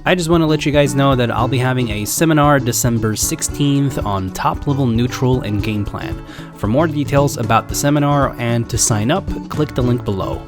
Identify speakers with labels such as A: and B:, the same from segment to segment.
A: I just want to let you guys know that I'll be having a seminar December 16th on top level neutral and game plan. For more details about the seminar and to sign up, click the link below.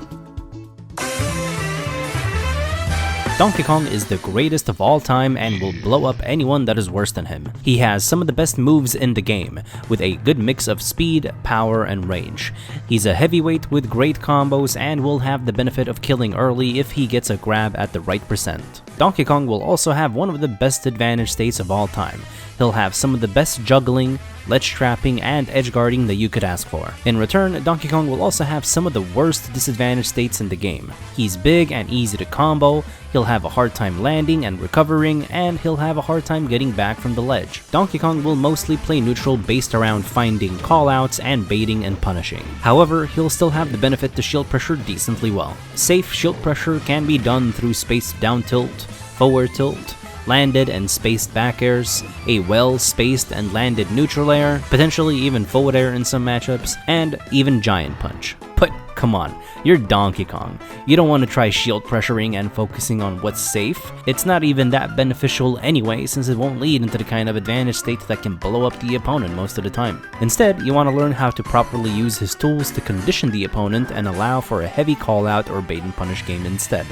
A: Donkey Kong is the greatest of all time and will blow up anyone that is worse than him. He has some of the best moves in the game, with a good mix of speed, power, and range. He's a heavyweight with great combos and will have the benefit of killing early if he gets a grab at the right percent. Donkey Kong will also have one of the best advantage states of all time. He'll have some of the best juggling, ledge-trapping, and edge-guarding that you could ask for. In return, Donkey Kong will also have some of the worst disadvantage states in the game. He's big and easy to combo, he'll have a hard time landing and recovering, and he'll have a hard time getting back from the ledge. Donkey Kong will mostly play neutral based around finding callouts and baiting and punishing. However, he'll still have the benefit to shield pressure decently well. Safe shield pressure can be done through spaced down tilt, forward tilt, landed and spaced back airs, a well-spaced and landed neutral air, potentially even forward air in some matchups, and even giant punch. But come on, you're Donkey Kong. You don't want to try shield pressuring and focusing on what's safe. It's not even that beneficial anyway, since it won't lead into the kind of advantage state that can blow up the opponent most of the time. Instead, you want to learn how to properly use his tools to condition the opponent and allow for a heavy callout or bait and punish game instead.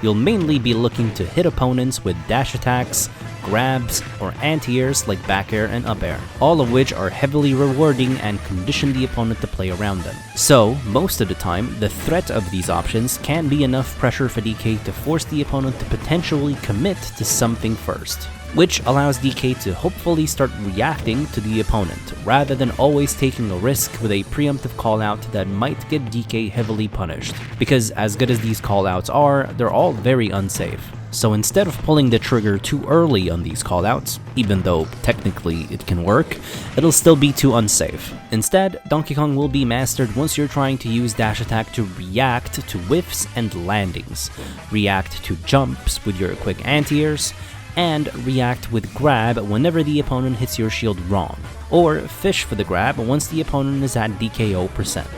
A: You'll mainly be looking to hit opponents with dash attacks, grabs, or anti-airs like back air and up air, all of which are heavily rewarding and condition the opponent to play around them. So, most of the time, the threat of these options can be enough pressure for DK to force the opponent to potentially commit to something first, which allows DK to hopefully start reacting to the opponent, rather than always taking a risk with a preemptive callout that might get DK heavily punished. Because as good as these callouts are, they're all very unsafe. So instead of pulling the trigger too early on these callouts, even though technically it can work, it'll still be too unsafe. Instead, Donkey Kong will be mastered once you're trying to use dash attack to react to whiffs and landings, react to jumps with your quick anti-airs, and react with grab whenever the opponent hits your shield wrong, or fish for the grab once the opponent is at DKO percent.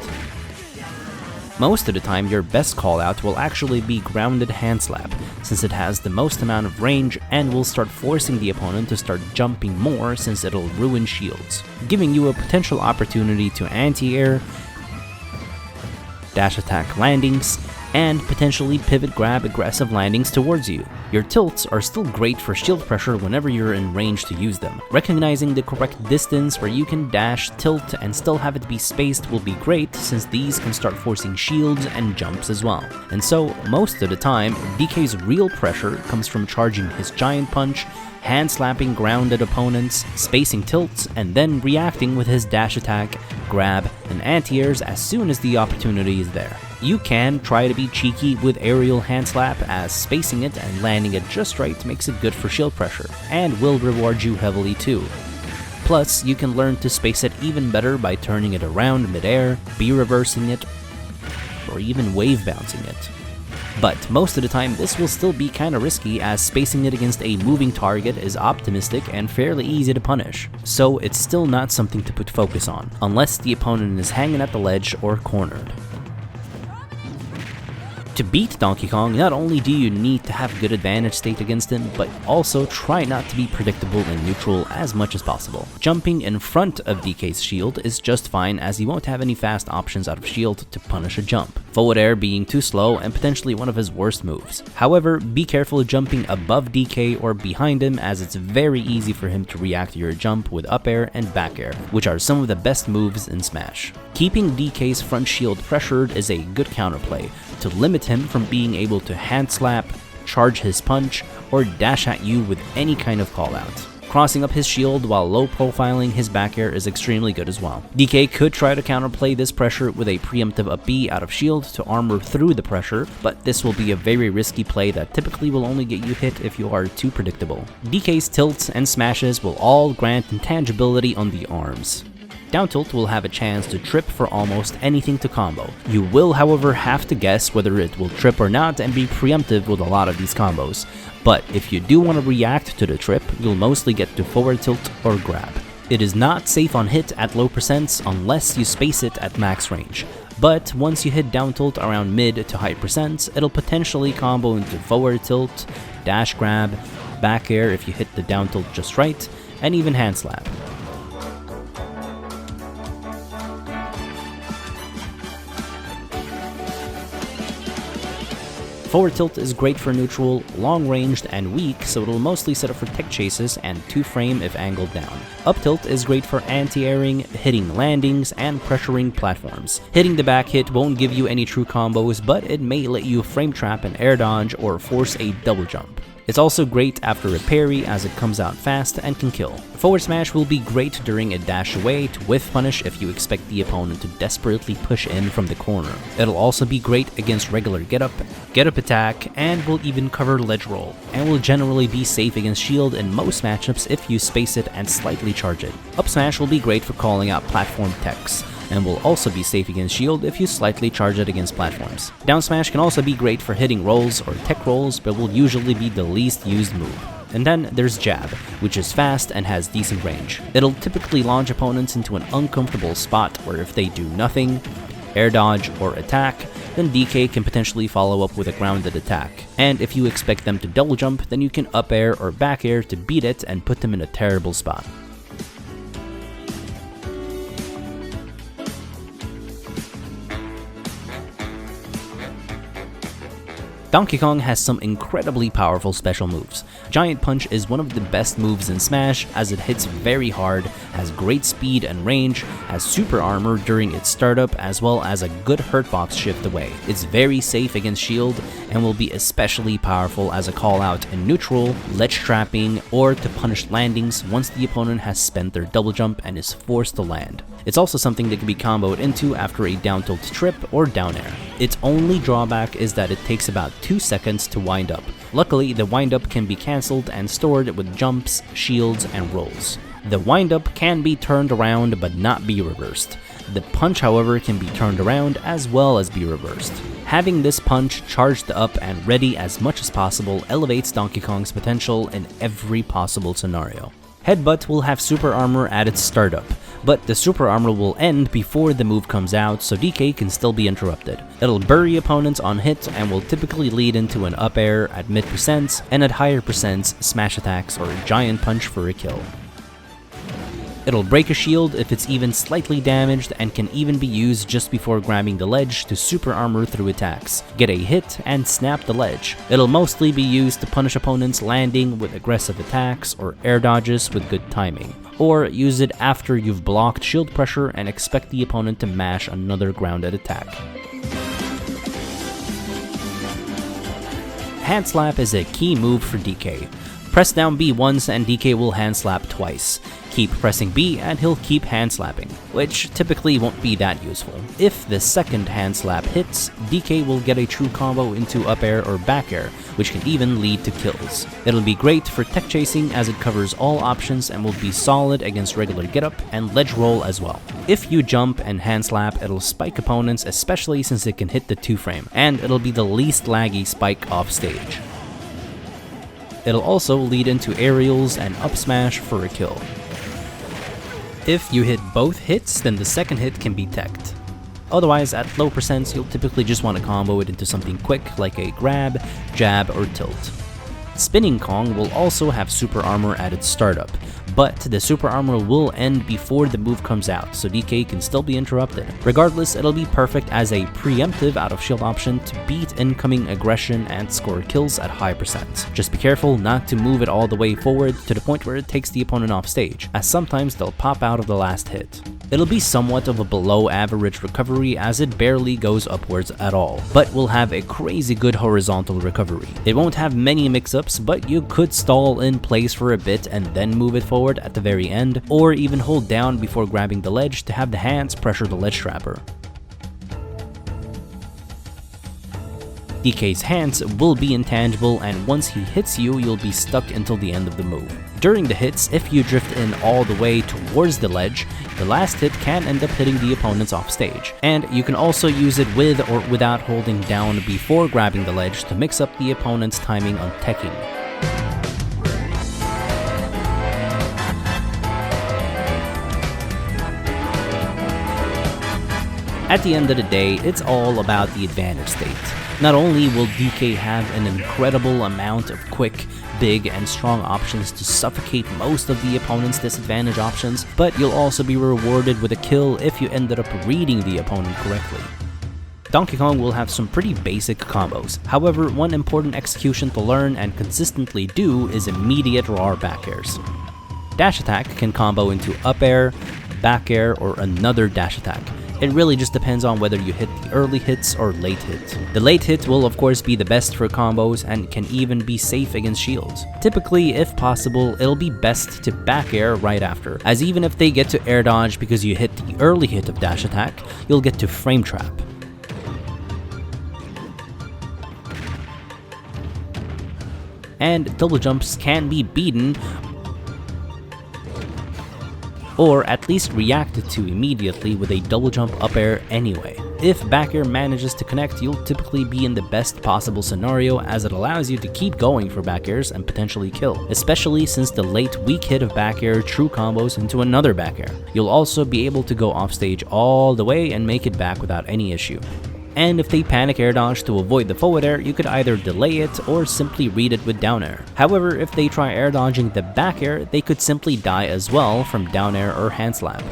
A: Most of the time, your best callout will actually be grounded Handslap, since it has the most amount of range and will start forcing the opponent to start jumping more since it'll ruin shields, giving you a potential opportunity to anti-air, dash attack landings, and potentially pivot grab aggressive landings towards you. Your tilts are still great for shield pressure whenever you're in range to use them. Recognizing the correct distance where you can dash, tilt, and still have it be spaced will be great, since these can start forcing shields and jumps as well. And so, most of the time, DK's real pressure comes from charging his giant punch, hand-slapping grounded opponents, spacing tilts, and then reacting with his dash attack, grab, and anti-airs as soon as the opportunity is there. You can try to be cheeky with aerial handslap, as spacing it and landing it just right makes it good for shield pressure, and will reward you heavily too. Plus, you can learn to space it even better by turning it around mid-air, B-reversing it, or even wave bouncing it. But most of the time, this will still be kinda risky, as spacing it against a moving target is optimistic and fairly easy to punish, so it's still not something to put focus on, unless the opponent is hanging at the ledge or cornered. To beat Donkey Kong, not only do you need to have good advantage state against him, but also try not to be predictable and neutral as much as possible. Jumping in front of DK's shield is just fine, as he won't have any fast options out of shield to punish a jump, forward air being too slow and potentially one of his worst moves. However, be careful jumping above DK or behind him, as it's very easy for him to react to your jump with up air and back air, which are some of the best moves in Smash. Keeping DK's front shield pressured is a good counterplay to limit him from being able to hand slap, charge his punch, or dash at you with any kind of callout. Crossing up his shield while low profiling his back air is extremely good as well. DK could try to counterplay this pressure with a preemptive up B out of shield to armor through the pressure, but this will be a very risky play that typically will only get you hit if you are too predictable. DK's tilts and smashes will all grant intangibility on the arms. Down tilt will have a chance to trip for almost anything to combo. You will, however, have to guess whether it will trip or not and be preemptive with a lot of these combos. But if you do want to react to the trip, you'll mostly get to forward tilt or grab. It is not safe on hit at low percents unless you space it at max range, but once you hit down tilt around mid to high percents, it'll potentially combo into forward tilt, dash grab, back air if you hit the down tilt just right, and even Handslap. Forward tilt is great for neutral, long-ranged, and weak, so it'll mostly set up for tech chases and 2-frame if angled down. Up tilt is great for anti-airing, hitting landings, and pressuring platforms. Hitting the back hit won't give you any true combos, but it may let you frame trap an air dodge or force a double jump. It's also great after a parry as it comes out fast and can kill. Forward smash will be great during a dash away to whiff punish if you expect the opponent to desperately push in from the corner. It'll also be great against regular get up attack, and will even cover ledge roll, and will generally be safe against shield in most matchups if you space it and slightly charge it. Up smash will be great for calling out platform techs, and will also be safe against shield if you slightly charge it against platforms. Down smash can also be great for hitting rolls or tech rolls, but will usually be the least used move. And then there's jab, which is fast and has decent range. It'll typically launch opponents into an uncomfortable spot where if they do nothing, air dodge, or attack, then DK can potentially follow up with a grounded attack. And if you expect them to double jump, then you can up air or back air to beat it and put them in a terrible spot. Donkey Kong has some incredibly powerful special moves. Giant Punch is one of the best moves in Smash as it hits very hard, has great speed and range, has super armor during its startup, as well as a good hurtbox shift away. It's very safe against shield and will be especially powerful as a call out in neutral, ledge trapping, or to punish landings once the opponent has spent their double jump and is forced to land. It's also something that can be comboed into after a down tilt trip or down air. Its only drawback is that it takes about 2 seconds to wind up. Luckily, the wind up can be cancelled and stored with jumps, shields, and rolls. The wind up can be turned around but not be reversed. The punch, however, can be turned around as well as be reversed. Having this punch charged up and ready as much as possible elevates Donkey Kong's potential in every possible scenario. Headbutt will have super armor at its startup, but the super armor will end before the move comes out, so DK can still be interrupted. It'll bury opponents on hit and will typically lead into an up air at mid percents, and at higher percents, smash attacks or a giant punch for a kill. It'll break a shield if it's even slightly damaged, and can even be used just before grabbing the ledge to super armor through attacks, get a hit, and snap the ledge. It'll mostly be used to punish opponents landing with aggressive attacks or air dodges with good timing, or use it after you've blocked shield pressure and expect the opponent to mash another grounded attack. Handslap is a key move for DK. Press down B once and DK will handslap twice. Keep pressing B and he'll keep handslapping, which typically won't be that useful. If the second handslap hits, DK will get a true combo into up air or back air, which can even lead to kills. It'll be great for tech chasing as it covers all options and will be solid against regular get up and ledge roll as well. If you jump and handslap, it'll spike opponents, especially since it can hit the 2-frame, and it'll be the least laggy spike off stage. It'll also lead into aerials and up smash for a kill. If you hit both hits, then the second hit can be teched. Otherwise, at low percents, you'll typically just want to combo it into something quick like a grab, jab, or tilt. Spinning Kong will also have super armor at its startup, but the super armor will end before the move comes out, so DK can still be interrupted. Regardless, it'll be perfect as a preemptive out of shield option to beat incoming aggression and score kills at high percents. Just be careful not to move it all the way forward to the point where it takes the opponent off stage, as sometimes they'll pop out of the last hit. It'll be somewhat of a below average recovery as it barely goes upwards at all, but will have a crazy good horizontal recovery. It won't have many mix-ups, but you could stall in place for a bit and then move it forward at the very end, or even hold down before grabbing the ledge to have the hands pressure the ledge trapper. DK's hands will be intangible, and once he hits you, you'll be stuck until the end of the move. During the hits, if you drift in all the way towards the ledge, the last hit can end up hitting the opponents off stage. And you can also use it with or without holding down before grabbing the ledge to mix up the opponent's timing on teching. At the end of the day, it's all about the advantage state. Not only will DK have an incredible amount of quick, big, and strong options to suffocate most of the opponent's disadvantage options, but you'll also be rewarded with a kill if you ended up reading the opponent correctly. Donkey Kong will have some pretty basic combos. However, one important execution to learn and consistently do is immediate raw back airs. Dash attack can combo into up air, back air, or another dash attack. It really just depends on whether you hit the early hits or late hit. The late hit will of course be the best for combos and can even be safe against shields. Typically, if possible, it'll be best to back air right after, as even if they get to air dodge because you hit the early hit of dash attack, you'll get to frame trap. And double jumps can be beaten, or at least reacted to immediately with a double jump up air anyway. If back air manages to connect, you'll typically be in the best possible scenario, as it allows you to keep going for back airs and potentially kill, especially since the late weak hit of back air true combos into another back air. You'll also be able to go off stage all the way and make it back without any issue. And if they panic air dodge to avoid the forward air, you could either delay it or simply read it with down air. However, if they try air dodging the back air, they could simply die as well from down air or handslap.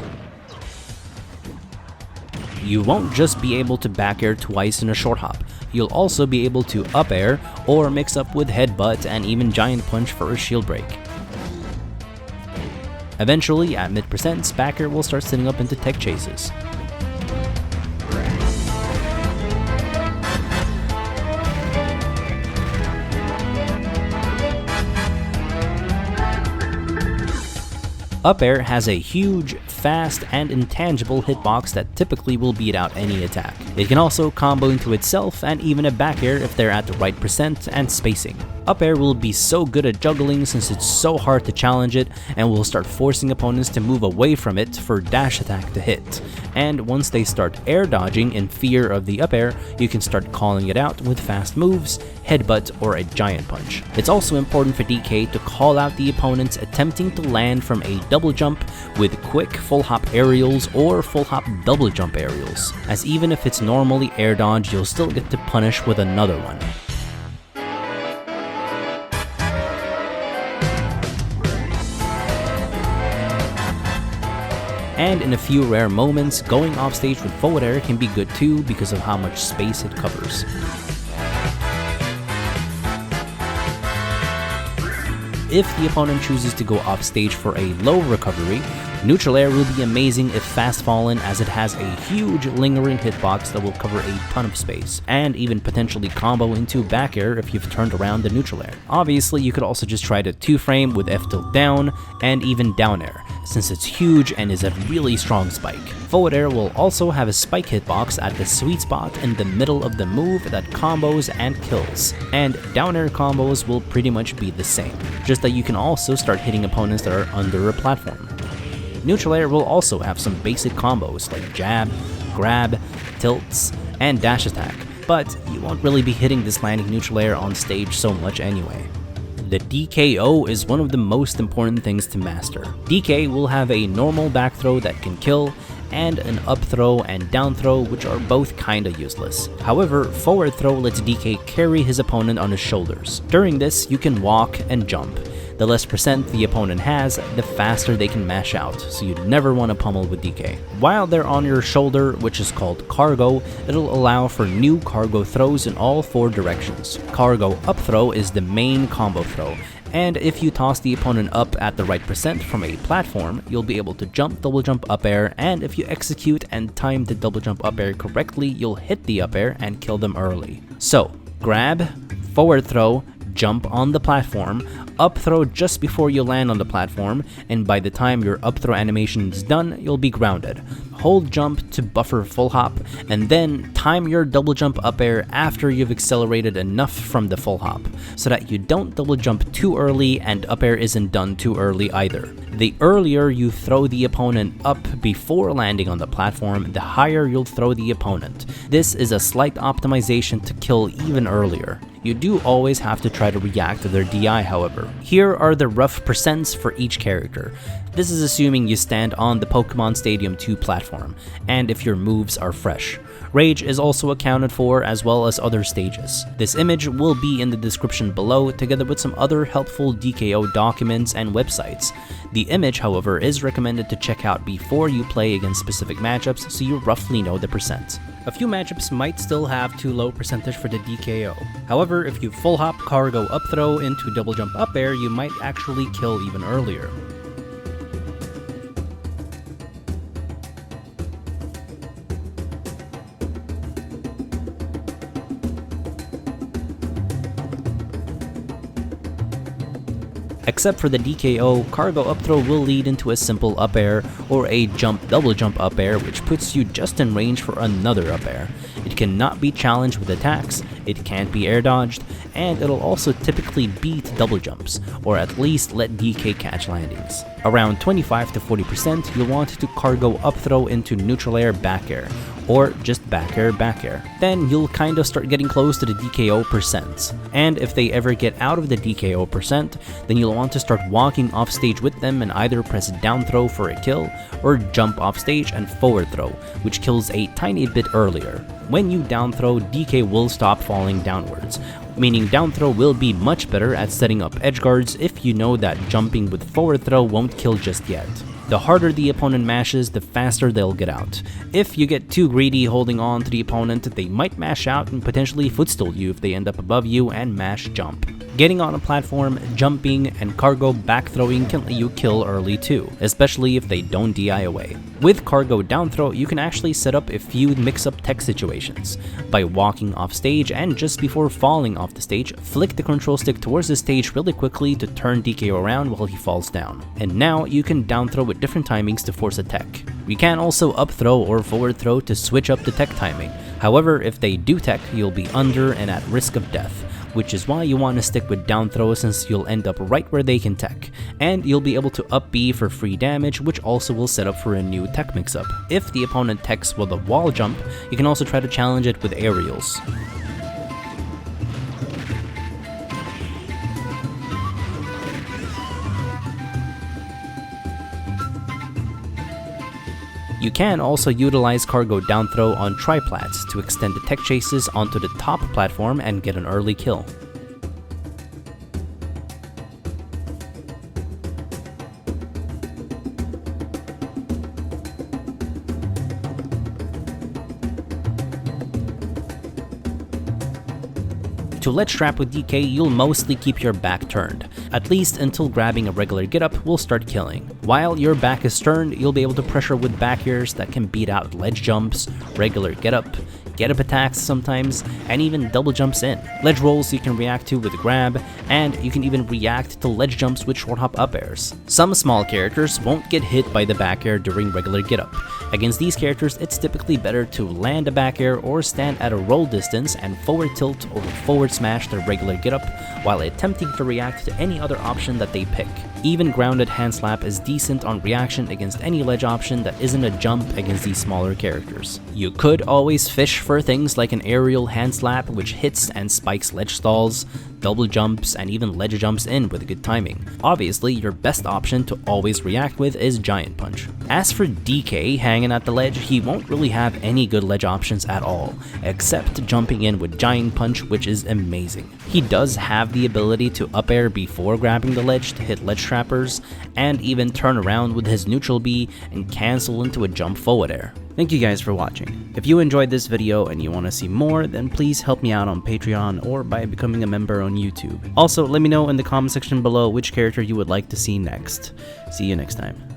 A: You won't just be able to back air twice in a short hop, you'll also be able to up air or mix up with headbutt and even giant punch for a shield break. Eventually, at mid percents, back air will start sitting up into tech chases. Up air has a huge, fast, and intangible hitbox that typically will beat out any attack. It can also combo into itself and even a back air if they're at the right percent and spacing. Up air will be so good at juggling since it's so hard to challenge it, and will start forcing opponents to move away from it for dash attack to hit. And once they start air dodging in fear of the up air, you can start calling it out with fast moves, headbutt, or a giant punch. It's also important for DK to call out the opponents attempting to land from a double jump with quick full hop aerials or full hop double jump aerials, as even if it's normally air dodge, you'll still get to punish with another one. And in a few rare moments, going off stage with forward air can be good too because of how much space it covers. If the opponent chooses to go off stage for a low recovery, neutral air will be amazing if fast fallen, as it has a huge lingering hitbox that will cover a ton of space, and even potentially combo into back air if you've turned around the neutral air. Obviously, you could also just try to 2-frame with F tilt down and even down air, since it's huge and is a really strong spike. Forward air will also have a spike hitbox at the sweet spot in the middle of the move that combos and kills, and down air combos will pretty much be the same, just that you can also start hitting opponents that are under a platform. Neutral air will also have some basic combos like jab, grab, tilts, and dash attack, but you won't really be hitting this landing neutral air on stage so much anyway. The DKO is one of the most important things to master. DK will have a normal back throw that can kill, and an up throw and down throw, which are both kinda useless. However, forward throw lets DK carry his opponent on his shoulders. During this, you can walk and jump. The less percent the opponent has, the faster they can mash out, so you'd never want to pummel with DK. While they're on your shoulder, which is called cargo, it'll allow for new cargo throws in all 4 directions. Cargo up throw is the main combo throw, and if you toss the opponent up at the right percent from a platform, you'll be able to jump double jump up air, and if you execute and time the double jump up air correctly, you'll hit the up air and kill them early. So, grab, forward throw, jump on the platform, up throw just before you land on the platform, and by the time your up throw animation is done, you'll be grounded. Hold jump to buffer full hop, and then time your double jump up air after you've accelerated enough from the full hop, so that you don't double jump too early and up air isn't done too early either. The earlier you throw the opponent up before landing on the platform, the higher you'll throw the opponent. This is a slight optimization to kill even earlier. You do always have to try to react to their DI, however. Here are the rough percents for each character. This is assuming you stand on the Pokemon Stadium 2 platform, and if your moves are fresh. Rage is also accounted for, as well as other stages. This image will be in the description below, together with some other helpful DKO documents and websites. The image, however, is recommended to check out before you play against specific matchups, so you roughly know the percent. A few matchups might still have too low percentage for the DKO. However, if you full hop, cargo up throw into double jump up air, you might actually kill even earlier. Except for the DKO, cargo up throw will lead into a simple up air or a jump double jump up air, which puts you just in range for another up air. It cannot be challenged with attacks, it can't be air dodged, and it'll also typically beat double jumps, or at least let DK catch landings. Around 25 to 40% you'll want to cargo up throw into neutral air back air, or just back air back air. Then you'll kind of start getting close to the DKO percents. And if they ever get out of the DKO percent, then you'll want to start walking off stage with them and either press down throw for a kill, or jump off stage and forward throw, which kills a tiny bit earlier. When you down throw, DK will stop falling downwards, meaning down throw will be much better at setting up edge guards if you know that jumping with forward throw won't kill just yet. The harder the opponent mashes, the faster they'll get out. If you get too greedy holding on to the opponent, they might mash out and potentially footstool you if they end up above you and mash jump. Getting on a platform, jumping, and cargo back throwing can let you kill early too, especially if they don't DI away. With cargo down throw, you can actually set up a few mix-up tech situations. By walking off stage and just before falling off the stage, flick the control stick towards the stage really quickly to turn DK around while he falls down. And now you can down throw with different timings to force a tech. You can also up throw or forward throw to switch up the tech timing. However, if they do tech, you'll be under and at risk of death, which is why you want to stick with down throw, since you'll end up right where they can tech, and you'll be able to up B for free damage, which also will set up for a new tech mix-up. If the opponent techs with a wall jump, you can also try to challenge it with aerials. You can also utilize cargo down throw on triplats to extend the tech chases onto the top platform and get an early kill. To Ledgetrap with DK, you'll mostly keep your back turned, at least until grabbing a regular get-up will start killing. While your back is turned, you'll be able to pressure with back airs that can beat out ledge jumps, regular get-up attacks sometimes, and even double jumps in. Ledge rolls you can react to with grab, and you can even react to ledge jumps with short hop up airs. Some small characters won't get hit by the back air during regular get-up. Against these characters, it's typically better to land a back air or stand at a roll distance and forward tilt or forward smash their regular get-up while attempting to react to any other option that they pick. Even grounded Handslap is decent on reaction against any ledge option that isn't a jump against these smaller characters. You could always fish for things like an aerial Handslap, which hits and spikes ledge stalls, double jumps, and even ledge jumps in with good timing. Obviously, your best option to always react with is Giant Punch. As for DK hanging at the ledge, he won't really have any good ledge options at all, except jumping in with Giant Punch, which is amazing. He does have the ability to up air before grabbing the ledge to hit ledge trappers, and even turn around with his neutral B and cancel into a jump forward air. Thank you guys for watching. If you enjoyed this video and you want to see more, then please help me out on Patreon or by becoming a member on YouTube. Also, let me know in the comment section below which character you would like to see next. See you next time.